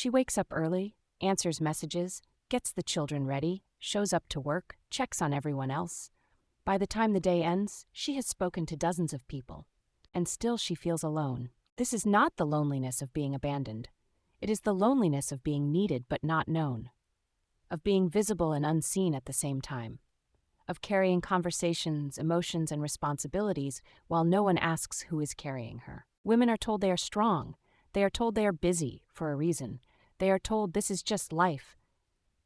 She wakes up early, answers messages, gets the children ready, shows up to work, checks on everyone else. By the time the day ends, she has spoken to dozens of people, and still she feels alone. This is not the loneliness of being abandoned. It is the loneliness of being needed but not known, of being visible and unseen at the same time, of carrying conversations, emotions, and responsibilities while no one asks who is carrying her. Women are told they are strong. They are told they are busy for a reason. They are told this is just life.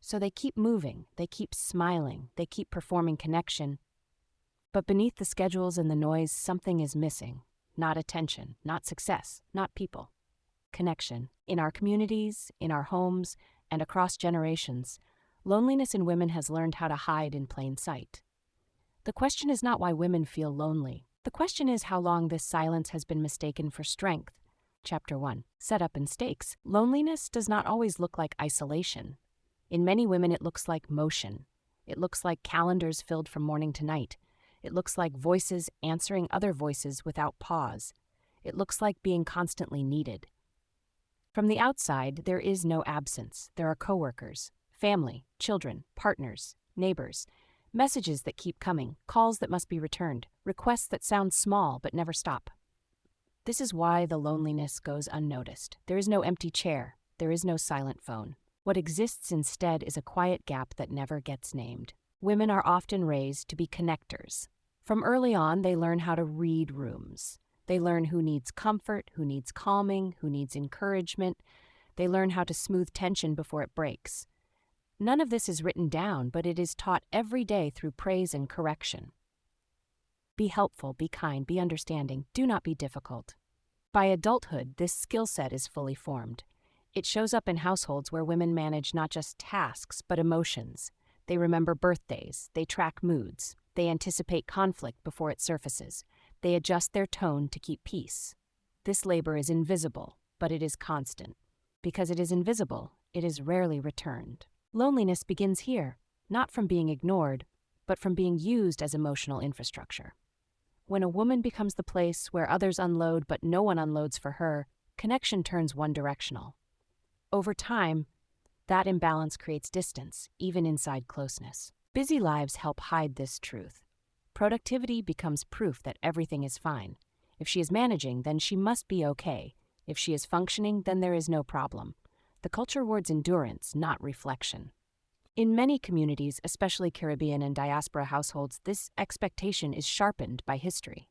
So they keep moving, they keep smiling, they keep performing connection. But beneath the schedules and the noise, something is missing. Not attention, not success, not people. Connection. In our communities, in our homes, and across generations, loneliness in women has learned how to hide in plain sight. The question is not why women feel lonely. The question is how long this silence has been mistaken for strength. Chapter 1. Setup and stakes. Loneliness does not always look like isolation. In many women, it looks like motion. It looks like calendars filled from morning to night. It looks like voices answering other voices without pause. It looks like being constantly needed. From the outside, there is no absence. There are coworkers, family, children, partners, neighbors, messages that keep coming, calls that must be returned, requests that sound small but never stop. This is why the loneliness goes unnoticed. There is no empty chair. There is no silent phone. What exists instead is a quiet gap that never gets named. Women are often raised to be connectors. From early on, they learn how to read rooms. They learn who needs comfort, who needs calming, who needs encouragement. They learn how to smooth tension before it breaks. None of this is written down, but it is taught every day through praise and correction. Be helpful, be kind, be understanding. Do not be difficult. By adulthood, this skill set is fully formed. It shows up in households where women manage not just tasks, but emotions. They remember birthdays, they track moods, they anticipate conflict before it surfaces. They adjust their tone to keep peace. This labor is invisible, but it is constant. Because it is invisible, it is rarely returned. Loneliness begins here, not from being ignored, but from being used as emotional infrastructure. When a woman becomes the place where others unload but no one unloads for her, connection turns one-directional. Over time, that imbalance creates distance, even inside closeness. Busy lives help hide this truth. Productivity becomes proof that everything is fine. If she is managing, then she must be okay. If she is functioning, then there is no problem. The culture rewards endurance, not reflection. In many communities, especially Caribbean and diaspora households, this expectation is sharpened by history.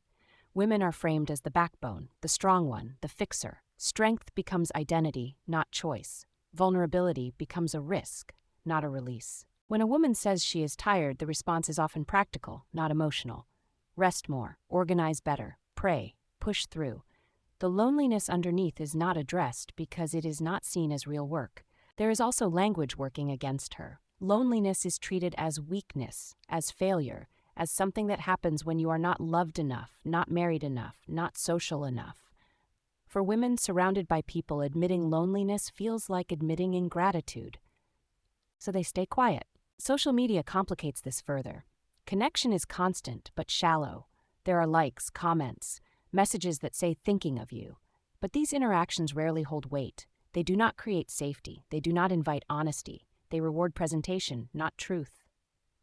Women are framed as the backbone, the strong one, the fixer. Strength becomes identity, not choice. Vulnerability becomes a risk, not a release. When a woman says she is tired, the response is often practical, not emotional. Rest more, organize better, pray, push through. The loneliness underneath is not addressed because it is not seen as real work. There is also language working against her. Loneliness is treated as weakness, as failure, as something that happens when you are not loved enough, not married enough, not social enough. For women surrounded by people, admitting loneliness feels like admitting ingratitude. So they stay quiet. Social media complicates this further. Connection is constant but shallow. There are likes, comments, messages that say thinking of you. But these interactions rarely hold weight. They do not create safety. They do not invite honesty. They reward presentation, not truth.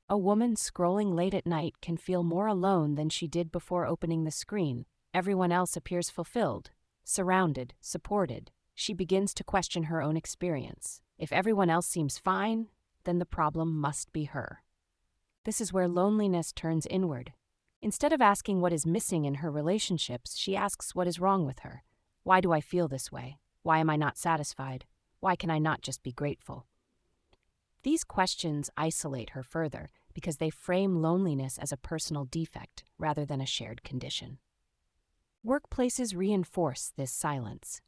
A woman scrolling late at night can feel more alone than she did before opening the screen. Everyone else appears fulfilled, surrounded, supported. She begins to question her own experience. If everyone else seems fine, then the problem must be her. This is where loneliness turns inward. Instead of asking what is missing in her relationships, she asks what is wrong with her. Why do I feel this way? Why am I not satisfied? Why can I not just be grateful? These questions isolate her further because they frame loneliness as a personal defect rather than a shared condition. Workplaces reinforce this silence.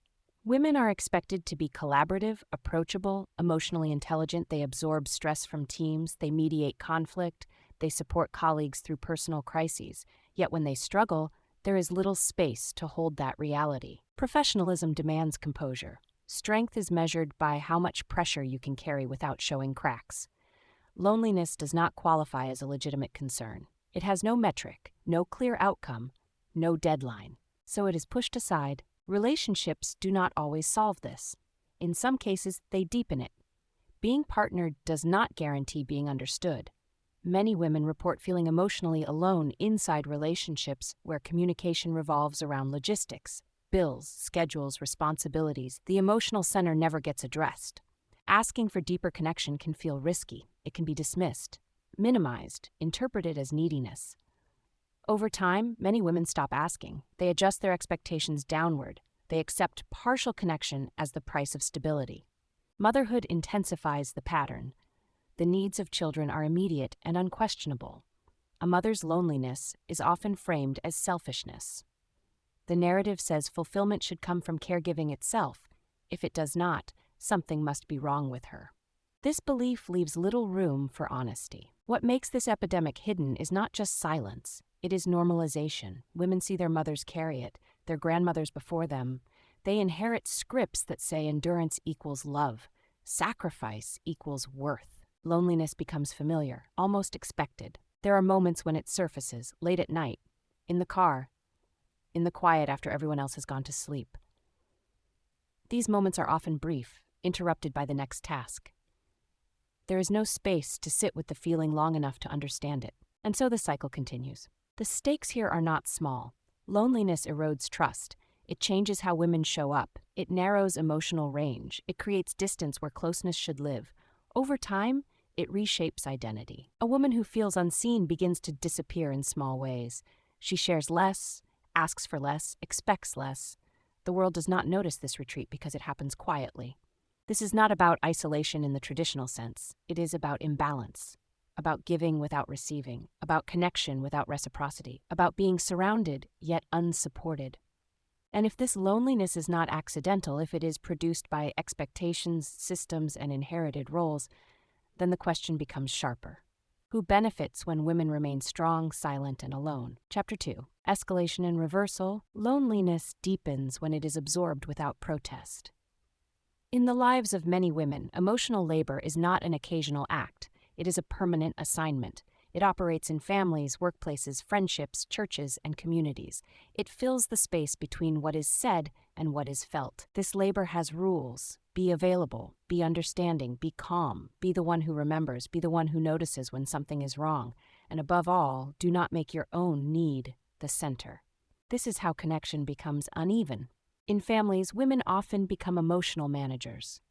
Women are expected to be collaborative, approachable, emotionally intelligent. They absorb stress from teams, they mediate conflict, they support colleagues through personal crises. Yet when they struggle, there is little space to hold that reality. Professionalism demands composure. Strength is measured by how much pressure you can carry without showing cracks. Loneliness does not qualify as a legitimate concern. It has no metric, no clear outcome, no deadline. So it is pushed aside. Relationships do not always solve this. In some cases, they deepen it. Being partnered does not guarantee being understood. Many women report feeling emotionally alone inside relationships where communication revolves around logistics, bills, schedules, responsibilities. The emotional center never gets addressed. Asking for deeper connection can feel risky. It can be dismissed, minimized, interpreted as neediness. Over time, many women stop asking. They adjust their expectations downward. They accept partial connection as the price of stability. Motherhood intensifies the pattern. The needs of children are immediate and unquestionable. A mother's loneliness is often framed as selfishness. The narrative says fulfillment should come from caregiving itself. If it does not, something must be wrong with her. This belief leaves little room for honesty. What makes this epidemic hidden is not just silence. It is normalization. Women see their mothers carry it, their grandmothers before them. They inherit scripts that say endurance equals love, sacrifice equals worth. Loneliness becomes familiar, almost expected. There are moments when it surfaces, late at night, in the car, in the quiet after everyone else has gone to sleep. These moments are often brief, interrupted by the next task. There is no space to sit with the feeling long enough to understand it. And so the cycle continues. The stakes here are not small. Loneliness erodes trust. It changes how women show up. It narrows emotional range. It creates distance where closeness should live. Over time, it reshapes identity. A woman who feels unseen begins to disappear in small ways. She shares less, asks for less, expects less. The world does not notice this retreat because it happens quietly. This is not about isolation in the traditional sense. It is about imbalance, about giving without receiving, about connection without reciprocity, about being surrounded yet unsupported. And if this loneliness is not accidental, if it is produced by expectations, systems, and inherited roles, then the question becomes sharper. Who benefits when women remain strong, silent, and alone? Chapter 2. Escalation and reversal. Loneliness deepens when it is absorbed without protest. In the lives of many women, emotional labor is not an occasional act. It is a permanent assignment. It operates in families, workplaces, friendships, churches, and communities. It fills the space between what is said and what is felt. This labor has rules. Be available, be understanding, be calm, be the one who remembers, be the one who notices when something is wrong, and above all, do not make your own need the center. This is how connection becomes uneven. In families, women often become emotional managers.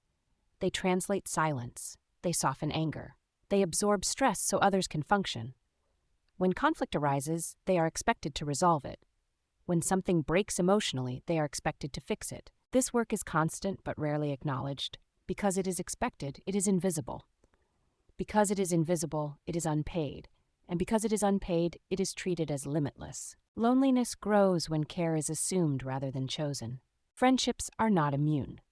They translate silence, they soften anger, they absorb stress so others can function. When conflict arises, they are expected to resolve it. When something breaks emotionally, they are expected to fix it. This work is constant but rarely acknowledged. Because it is expected, it is invisible. Because it is invisible, it is unpaid. And because it is unpaid, it is treated as limitless. Loneliness grows when care is assumed rather than chosen. Friendships are not immune.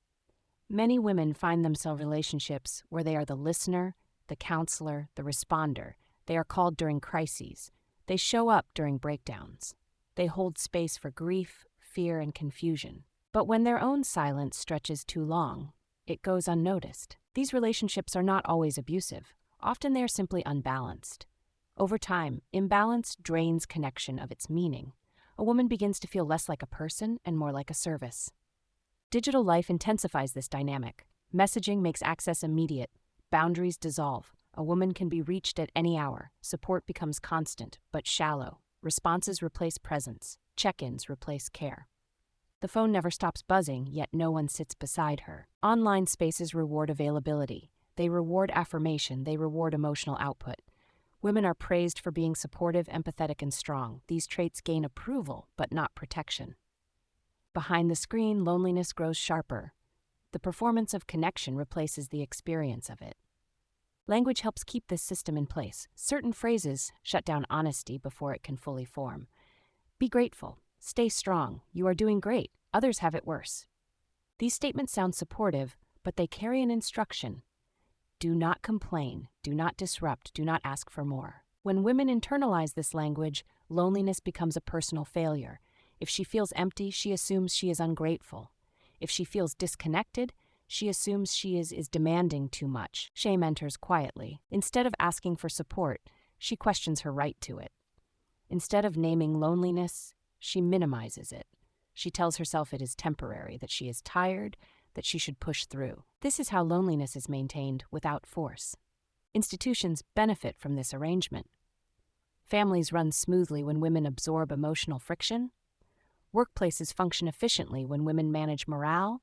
Many women find themselves in relationships where they are the listener, the counselor, the responder. They are called during crises. They show up during breakdowns. They hold space for grief, fear, and confusion. But when their own silence stretches too long, it goes unnoticed. These relationships are not always abusive. Often they are simply unbalanced. Over time, imbalance drains connection of its meaning. A woman begins to feel less like a person and more like a service. Digital life intensifies this dynamic. Messaging makes access immediate. Boundaries dissolve. A woman can be reached at any hour. Support becomes constant, but shallow. Responses replace presence. Check-ins replace care. The phone never stops buzzing, yet no one sits beside her. Online spaces reward availability. They reward affirmation. They reward emotional output. Women are praised for being supportive, empathetic, and strong. These traits gain approval, but not protection. Behind the screen, loneliness grows sharper. The performance of connection replaces the experience of it. Language helps keep this system in place. Certain phrases shut down honesty before it can fully form. Be grateful. Stay strong. You are doing great. Others have it worse. These statements sound supportive, but they carry an instruction. Do not complain. Do not disrupt. Do not ask for more. When women internalize this language, loneliness becomes a personal failure. If she feels empty, she assumes she is ungrateful. If she feels disconnected, she assumes she is demanding too much. Shame enters quietly. Instead of asking for support, she questions her right to it. Instead of naming loneliness, she minimizes it. She tells herself it is temporary, that she is tired, that she should push through. This is how loneliness is maintained without force. Institutions benefit from this arrangement. Families run smoothly when women absorb emotional friction. Workplaces function efficiently when women manage morale.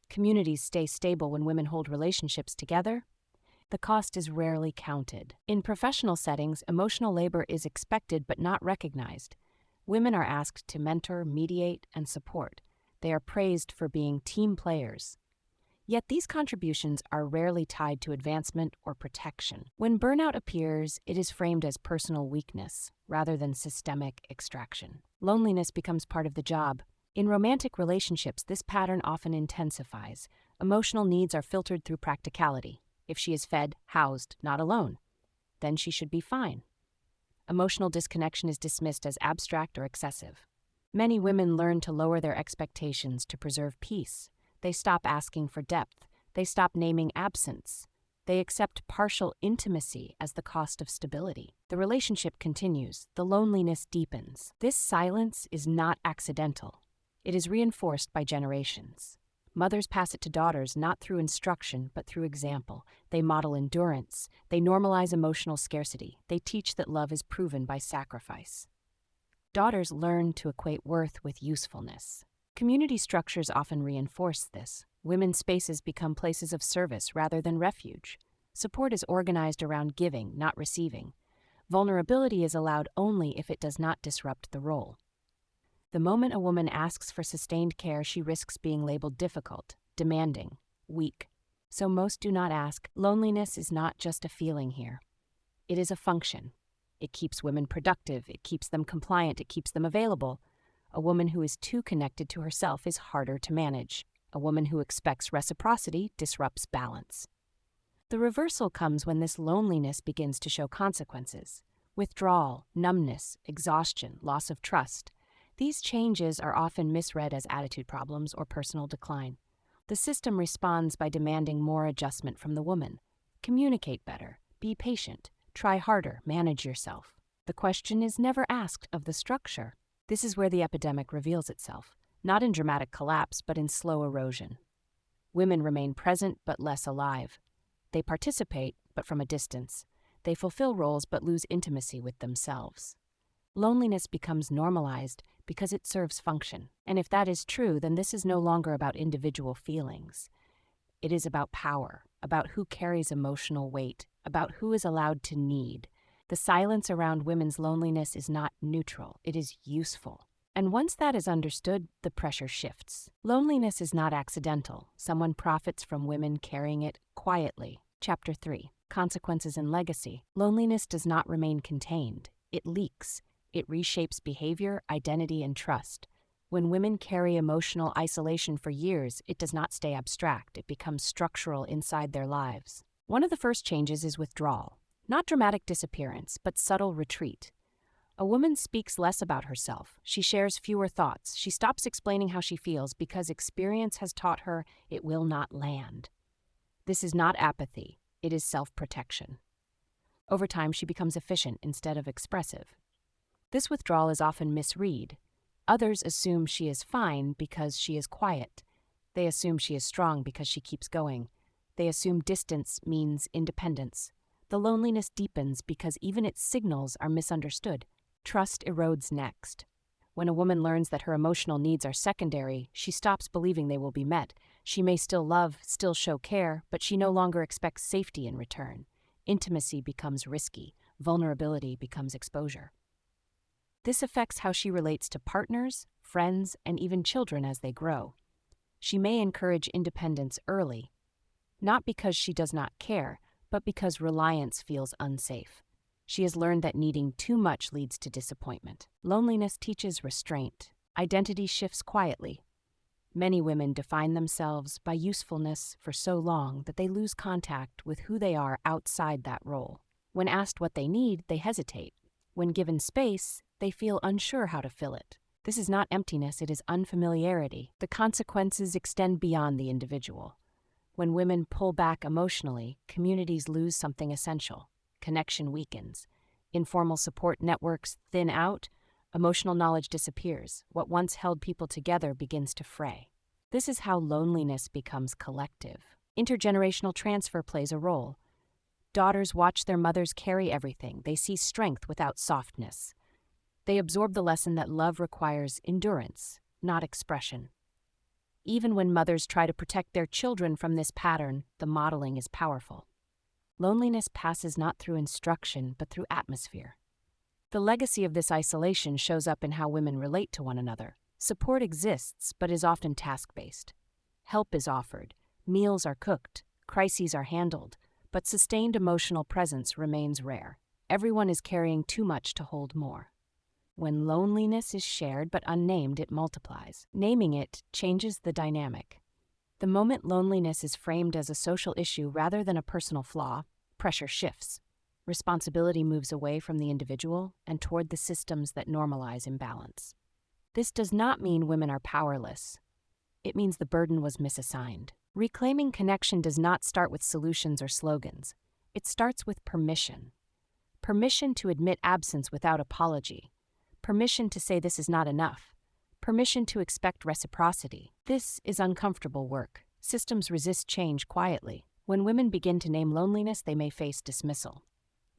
Communities stay stable when women hold relationships together. The cost is rarely counted. In professional settings, emotional labor is expected but not recognized. Women are asked to mentor, mediate, and support. They are praised for being team players. Yet these contributions are rarely tied to advancement or protection. When burnout appears, it is framed as personal weakness rather than systemic extraction. Loneliness becomes part of the job. In romantic relationships, this pattern often intensifies. Emotional needs are filtered through practicality. If she is fed, housed, not alone, then she should be fine. Emotional disconnection is dismissed as abstract or excessive. Many women learn to lower their expectations to preserve peace. They stop asking for depth. They stop naming absence. They accept partial intimacy as the cost of stability. The relationship continues. The loneliness deepens. This silence is not accidental. It is reinforced by generations. Mothers pass it to daughters not through instruction, but through example. They model endurance. They normalize emotional scarcity. They teach that love is proven by sacrifice. Daughters learn to equate worth with usefulness. Community structures often reinforce this. Women's spaces become places of service rather than refuge. Support is organized around giving, not receiving. Vulnerability is allowed only if it does not disrupt the role. The moment a woman asks for sustained care, she risks being labeled difficult, demanding, weak. So most do not ask. Loneliness is not just a feeling here. It is a function. It keeps women productive. It keeps them compliant. It keeps them available. A woman who is too connected to herself is harder to manage. A woman who expects reciprocity disrupts balance. The reversal comes when this loneliness begins to show consequences. Withdrawal, numbness, exhaustion, loss of trust. These changes are often misread as attitude problems or personal decline. The system responds by demanding more adjustment from the woman. Communicate better, be patient, try harder, manage yourself. The question is never asked of the structure. This is where the epidemic reveals itself, not in dramatic collapse, but in slow erosion. Women remain present but less alive. They participate, but from a distance. They fulfill roles but lose intimacy with themselves. Loneliness becomes normalized because it serves function. And if that is true, then this is no longer about individual feelings. It is about power, about who carries emotional weight, about who is allowed to need. The silence around women's loneliness is not neutral, it is useful. And once that is understood, the pressure shifts. Loneliness is not accidental. Someone profits from women carrying it quietly. Chapter 3. Consequences and Legacy. Loneliness does not remain contained. It leaks. It reshapes behavior, identity, and trust. When women carry emotional isolation for years, it does not stay abstract. It becomes structural inside their lives. One of the first changes is withdrawal. Not dramatic disappearance, but subtle retreat. A woman speaks less about herself. She shares fewer thoughts. She stops explaining how she feels because experience has taught her it will not land. This is not apathy. It is self-protection. Over time, she becomes efficient instead of expressive. This withdrawal is often misread. Others assume she is fine because she is quiet. They assume she is strong because she keeps going. They assume distance means independence. The loneliness deepens because even its signals are misunderstood. Trust erodes next. When a woman learns that her emotional needs are secondary, she stops believing they will be met. She may still love, still show care, but she no longer expects safety in return. Intimacy becomes risky. Vulnerability becomes exposure. This affects how she relates to partners, friends, and even children as they grow. She may encourage independence early, not because she does not care, but because reliance feels unsafe. She has learned that needing too much leads to disappointment. Loneliness teaches restraint. Identity shifts quietly. Many women define themselves by usefulness for so long that they lose contact with who they are outside that role. When asked what they need, they hesitate. When given space, they feel unsure how to fill it. This is not emptiness, it is unfamiliarity. The consequences extend beyond the individual. When women pull back emotionally, communities lose something essential. Connection weakens. Informal support networks thin out. Emotional knowledge disappears. What once held people together begins to fray. This is how loneliness becomes collective. Intergenerational transfer plays a role. Daughters watch their mothers carry everything. They see strength without softness. They absorb the lesson that love requires endurance, not expression. Even when mothers try to protect their children from this pattern, the modeling is powerful. Loneliness passes not through instruction, but through atmosphere. The legacy of this isolation shows up in how women relate to one another. Support exists, but is often task-based. Help is offered, meals are cooked, crises are handled, but sustained emotional presence remains rare. Everyone is carrying too much to hold more. When loneliness is shared but unnamed, it multiplies. Naming it changes the dynamic. The moment loneliness is framed as a social issue rather than a personal flaw, pressure shifts. Responsibility moves away from the individual and toward the systems that normalize imbalance. This does not mean women are powerless. It means the burden was misassigned. Reclaiming connection does not start with solutions or slogans. It starts with permission. Permission to admit absence without apology. Permission to say this is not enough. Permission to expect reciprocity. This is uncomfortable work. Systems resist change quietly. When women begin to name loneliness, they may face dismissal.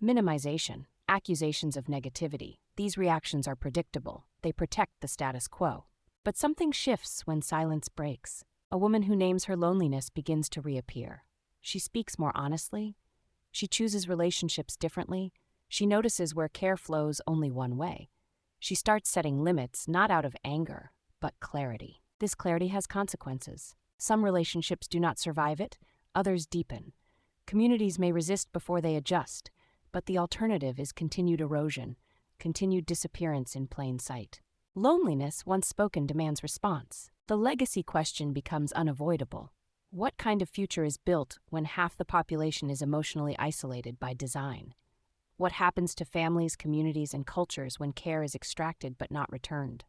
Minimization. Accusations of negativity. These reactions are predictable. They protect the status quo. But something shifts when silence breaks. A woman who names her loneliness begins to reappear. She speaks more honestly. She chooses relationships differently. She notices where care flows only one way. She starts setting limits, not out of anger, but clarity. This clarity has consequences. Some relationships do not survive it, others deepen. Communities may resist before they adjust, but the alternative is continued erosion, continued disappearance in plain sight. Loneliness, once spoken, demands response. The legacy question becomes unavoidable. What kind of future is built when half the population is emotionally isolated by design? What happens to families, communities, and cultures when care is extracted but not returned?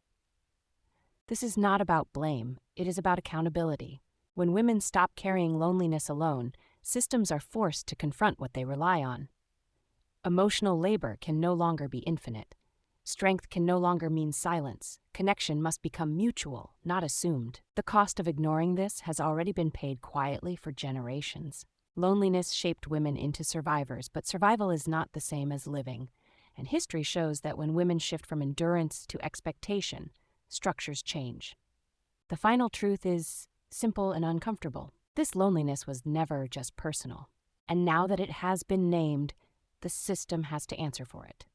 This is not about blame, it is about accountability. When women stop carrying loneliness alone, systems are forced to confront what they rely on. Emotional labor can no longer be infinite. Strength can no longer mean silence. Connection must become mutual, not assumed. The cost of ignoring this has already been paid quietly for generations. Loneliness shaped women into survivors, but survival is not the same as living. And history shows that when women shift from endurance to expectation, structures change. The final truth is simple and uncomfortable. This loneliness was never just personal. And now that it has been named, the system has to answer for it.